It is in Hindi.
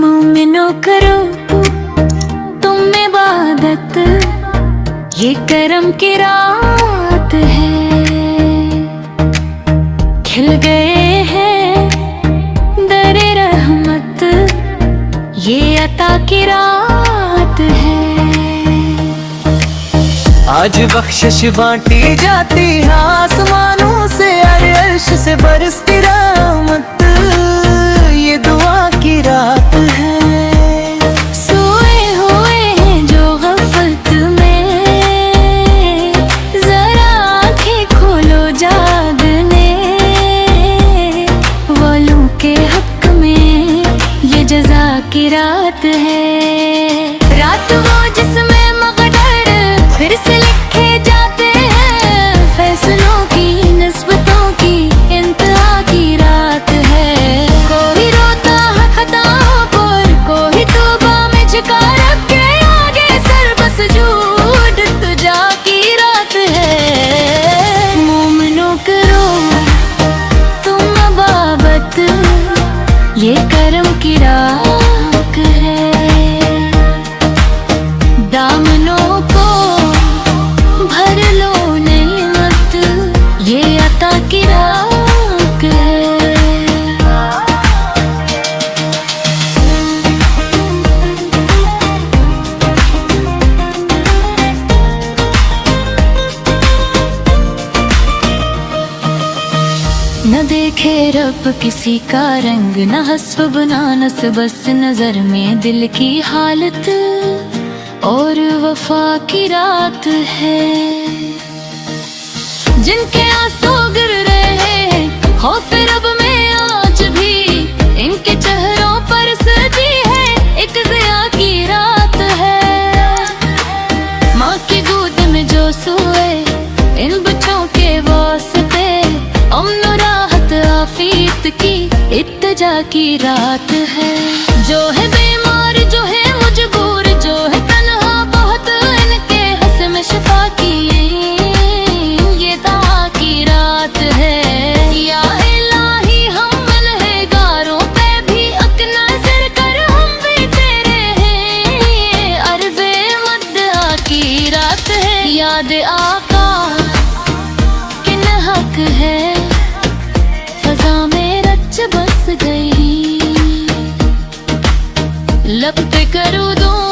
मोमिनो करो तुम इबादत, ये करम की रात है। खिल गए हैं दरे रहमत, ये अता की रात है। आज बख्शिश बांटी जाती है आसमानों से, अर्श से बरसती रहमत, ये दुआ की रात है। सोए हुए हैं जो गफलत में, जरा आंखें खोलो जागने वालों के हक में, ये जज़ा की रात है। रात वो जिसमें मक़दर फिर से लिखे जाते हैं, फैसलों की निस्बतों की इंतहा की रात है। कोई रोता है खताओं पर, कोई तौबा में झुका रब के आगे सर बस झूठ तुझा की रात है। मोमिनो करो तुम अबाबत, ये करम की रात है। दामनों को भर लो नेमत, ये अता की रात है। न देखे रब किसी का रंग, न हस्ब बना नस बस नजर में दिल की हालत, और वफा की रात है। जिनके आंसू गिर रहे हैं खौफ रब में आज भी, इनके चेहरों पर सजी है एक ज़िया की रात है। माँ की गोद में जो सोए इन बच्चों के वास्ते, अमन राहत आफियत की इत्तजा की रात है। जो है बीमार जो है मजबूर, जो है तन्हा बहुत, इनके हंस में शिफा की ये दवा की रात है। या इलाही हम मलहगारों पे भी अक नजर कर, हम भी तेरे हैं, अरज़े मद्दा की रात है। याद आका किन हक है, फज़ा में रच बस गई, लब पे करूँ दूँ